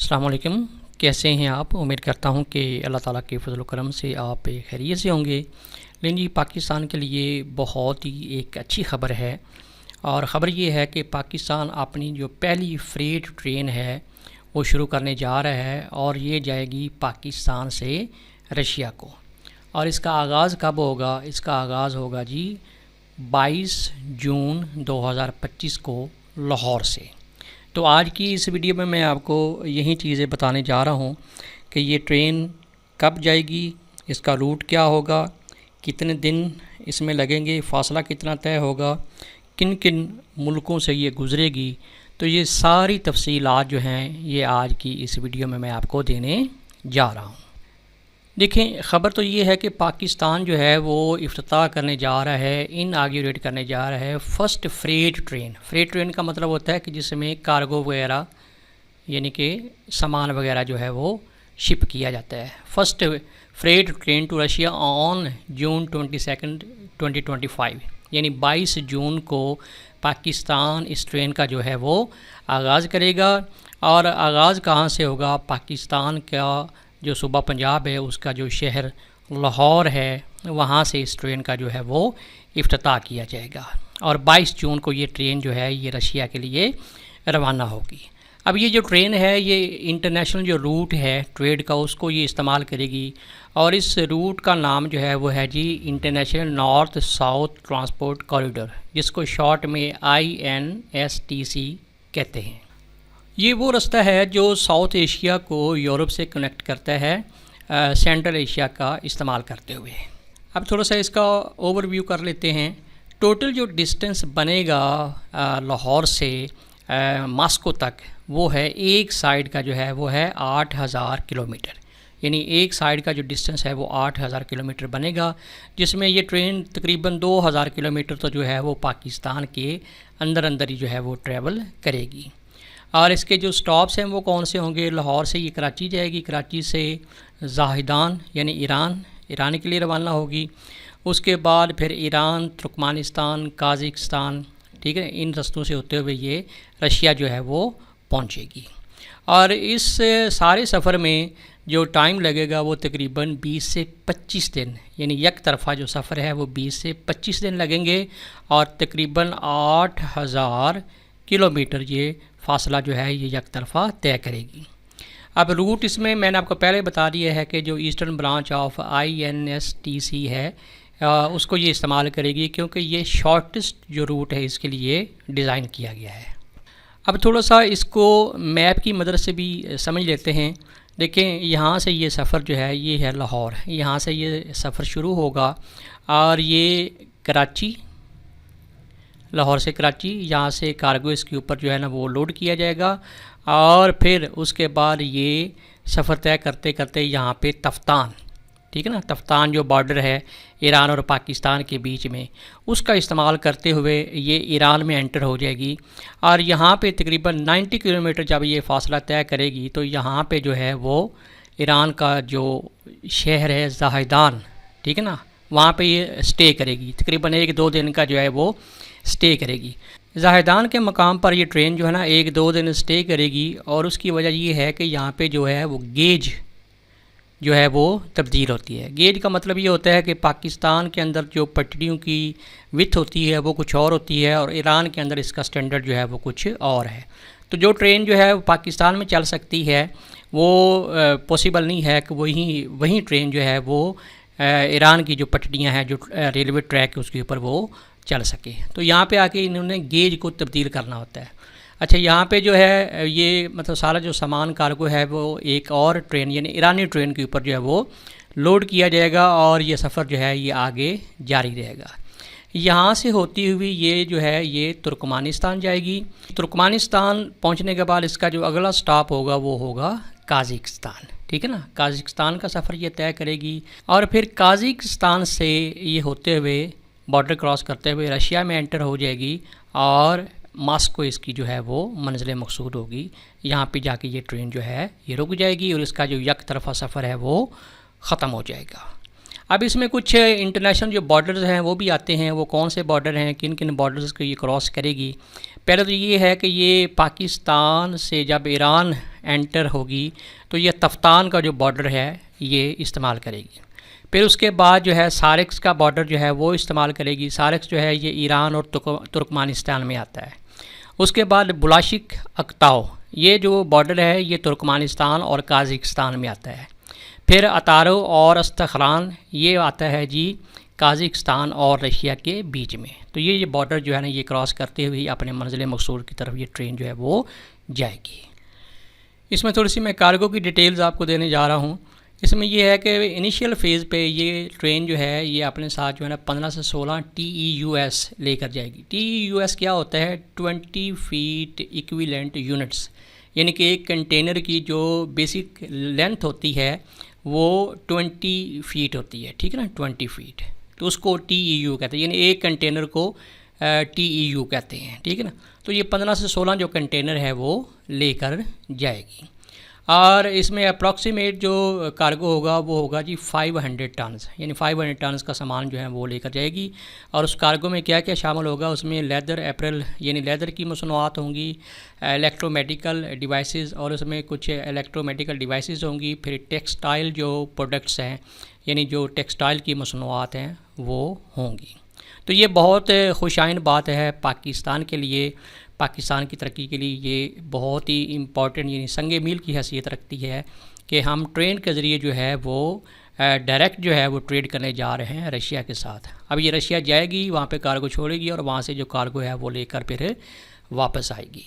अस्सलाम वालेकुम। कैसे हैं आप? उम्मीद करता हूं कि अल्लाह ताला के फजल करम से आप खैरियत से होंगे। लेकिन जी पाकिस्तान के लिए बहुत ही एक अच्छी ख़बर है, और ख़बर ये है कि पाकिस्तान अपनी जो पहली फ्रेट ट्रेन है वो शुरू करने जा रहा है, और ये जाएगी पाकिस्तान से रशिया को। और इसका आगाज़ कब होगा? इसका आगाज़ होगा जी 22 जून 2025 को लाहौर से। तो आज की इस वीडियो में मैं आपको यही चीज़ें बताने जा रहा हूँ कि ये ट्रेन कब जाएगी, इसका रूट क्या होगा, कितने दिन इसमें लगेंगे, फ़ासला कितना तय होगा, किन किन मुल्कों से ये गुज़रेगी। तो ये सारी तफसीलात जो हैं ये आज की इस वीडियो में मैं आपको देने जा रहा हूँ। देखें, ख़बर तो ये है कि पाकिस्तान जो है वो इफ्तिताह करने जा रहा है, इनाग्यूरेट करने जा रहा है first freight train. Freight train का मतलब होता है कि जिसमें कार्गो वगैरह यानी कि सामान वगैरह जो है वो शिप किया जाता है। First freight train to Russia on June 22 2025, यानी 22 जून को पाकिस्तान इस ट्रेन का जो है वो आगाज़ करेगा। और आगाज़ कहाँ से होगा? पाकिस्तान का जो सूबा पंजाब है उसका जो शहर लाहौर है वहाँ से इस ट्रेन का जो है वो इफ्तिताह किया जाएगा, और 22 जून को ये ट्रेन जो है ये रशिया के लिए रवाना होगी। अब ये जो ट्रेन है ये इंटरनेशनल जो रूट है ट्रेड का उसको ये इस्तेमाल करेगी, और इस रूट का नाम जो है वो है जी International North South Transport Corridor, जिसको शॉर्ट में INSTC कहते हैं। ये वो रास्ता है जो साउथ एशिया को यूरोप से कनेक्ट करता है सेंट्रल एशिया का इस्तेमाल करते हुए। अब थोड़ा सा इसका ओवरव्यू कर लेते हैं। टोटल जो डिस्टेंस बनेगा लाहौर से मॉस्को तक वो है, एक साइड का जो है वो है 8000 किलोमीटर, यानी एक साइड का जो डिस्टेंस है वो 8000 किलोमीटर बनेगा, जिसमें ये ट्रेन तकरीबन 2000 किलोमीटर तो जो है वो पाकिस्तान के अंदर अंदर ही जो है वो ट्रैवल करेगी। और इसके जो स्टॉप्स हैं वो कौन से होंगे? लाहौर से ये कराची जाएगी, कराची से ज़ाहिदान यानी ईरान के लिए रवाना होगी। उसके बाद फिर ईरान, तुर्कमानिस्तान, काज़ाकिस्तान, ठीक है, इन रास्तों से होते हुए ये रशिया जो है वो पहुंचेगी। और इस सारे सफ़र में जो टाइम लगेगा वो तकरीबन 20 से 25 दिन, यानी एक तरफ़ा जो सफ़र है वो 20 से 25 दिन लगेंगे, और तकरीबन 8000 किलोमीटर ये फ़ासला जो है ये एक तरफ़ा तय करेगी। अब रूट इसमें मैंने आपको पहले बता दिया है कि जो ईस्टर्न ब्रांच ऑफ INSTC है उसको ये इस्तेमाल करेगी, क्योंकि ये शॉर्टेस्ट जो रूट है इसके लिए डिज़ाइन किया गया है। अब थोड़ा सा इसको मैप की मदद से भी समझ लेते हैं। देखें, यहाँ से ये सफ़र जो है ये है लाहौर, यहाँ से ये सफ़र शुरू होगा, और ये कराची, लाहौर से कराची, यहाँ से कार्गो इसके ऊपर जो है ना वो लोड किया जाएगा, और फिर उसके बाद ये सफ़र तय करते करते यहाँ पे तफ्तान, ठीक है ना, तफ्तान जो बॉर्डर है ईरान और पाकिस्तान के बीच में, उसका इस्तेमाल करते हुए ये ईरान में एंटर हो जाएगी। और यहाँ पे तकरीबन 90 किलोमीटर जब ये फ़ासला तय करेगी तो यहाँ पे जो है वो ईरान का जो शहर है ज़ाहिदान, ठीक है ना, वहाँ पे ये स्टे करेगी, तकरीबन 1-2 दिन का जो है वो स्टे करेगी। ज़ाहिदान के मकाम पर ये ट्रेन जो है ना 1-2 दिन स्टे करेगी, और उसकी वजह ये है कि यहाँ पे जो है वो गेज जो है वो तब्दील होती है। गेज का मतलब ये होता है कि पाकिस्तान के अंदर जो पटरियों की विड्थ होती है वो कुछ और होती है, और ईरान के अंदर इसका स्टैंडर्ड जो है वो कुछ और है। तो जो ट्रेन जो है वो पाकिस्तान में चल सकती है वो पॉसिबल नहीं है कि वही ट्रेन जो है वो ईरान की जो पटरियाँ हैं, जो रेलवे ट्रैक है उसके ऊपर वो चल सके। तो यहाँ पे आके इन्होंने गेज को तब्दील करना होता है। अच्छा, यहाँ पे जो है ये मतलब सारा जो सामान कार्गो है वो एक और ट्रेन यानी ईरानी ट्रेन के ऊपर जो है वो लोड किया जाएगा, और ये सफ़र जो है ये आगे जारी रहेगा। यहाँ से होती हुई ये जो है ये तुर्कमानिस्तान जाएगी। तुर्कमानिस्तान पहुँचने के बाद इसका जो अगला स्टॉप होगा वो होगा काज़ाकिस्तान, ठीक है ना। काज़ाकिस्तान का सफ़र ये तय करेगी, और फिर काज़ाकिस्तान से ये होते हुए बॉर्डर क्रॉस करते हुए रशिया में एंटर हो जाएगी, और मॉस्को इसकी जो है वो मंजिल मकसूद होगी। यहाँ पे जाके ये ट्रेन जो है ये रुक जाएगी, और इसका जो एक तरफ़ा सफ़र है वो ख़त्म हो जाएगा। अब इसमें कुछ इंटरनेशनल जो बॉर्डर्स हैं वो भी आते हैं। वो कौन से बॉर्डर हैं, किन किन बॉर्डर्स को ये क्रॉस करेगी? पहले तो ये है कि ये पाकिस्तान से जब ईरान एंटर होगी तो ये तफ्तान का जो बॉर्डर है ये इस्तेमाल करेगी। फिर उसके बाद जो है सारिक्स का बॉर्डर जो है वो इस्तेमाल करेगी। सारिक्स जो है ये ईरान और तुर्कमानिस्तान में आता है। उसके बाद बुलाशिक अक्ताओ, ये जो बॉर्डर है ये तुर्कमानिस्तान और काज़िकिस्तान में आता है। फिर अतारो और अस्तखरान ये आता है जी काज़िकिस्तान और रशिया के बीच में। तो ये बॉर्डर जो है ना ये क्रॉस करते हुए अपने मंजिल मकसूद की तरफ ये ट्रेन जो है वो जाएगी। इसमें थोड़ी सी मैं कार्गो की डिटेल्स आपको देने जा रहा हूँ। इसमें ये है कि इनिशियल फ़ेज़ पे ये ट्रेन जो है ये अपने साथ जो है ना 15 से 16 TEUs लेकर जाएगी। TEUs क्या होता है? 20 फीट इक्विवेलेंट यूनिट्स, यानी कि एक कंटेनर की जो बेसिक लेंथ होती है वो 20 फीट होती है, ठीक है ना, 20 फीट, तो उसको TEU कहते हैं, यानी एक कंटेनर को TEU कहते हैं, ठीक है ना। तो ये 15 से 16 जो कंटेनर है वो लेकर जाएगी और इसमें अप्रॉक्सीमेट जो कार्गो होगा वो होगा जी 500 टन्स, यानी 500 टन्स का सामान जो है वो लेकर जाएगी। और उस कार्गो में क्या क्या शामिल होगा? उसमें लेदर अपरेल यानी लेदर की मसनूआत होंगी, इलेक्ट्रोमेडिकल डिवाइसेस और उसमें कुछ इलेक्ट्रोमेडिकल डिवाइसेस होंगी, फिर टेक्सटाइल जो प्रोडक्ट्स हैं यानी जो टेक्सटाइल की मसनूआत हैं वो होंगी। तो ये बहुत खुशाइन बात है पाकिस्तान के लिए, पाकिस्तान की तरक्की के लिए ये बहुत ही इम्पॉर्टेंट यानी संग मील की हैसियत रखती है कि हम ट्रेन के ज़रिए जो है वो डायरेक्ट जो है वो ट्रेड करने जा रहे हैं रशिया के साथ। अब ये रशिया जाएगी, वहाँ पे कार्गो छोड़ेगी और वहाँ से जो कार्गो है वो लेकर फिर वापस आएगी।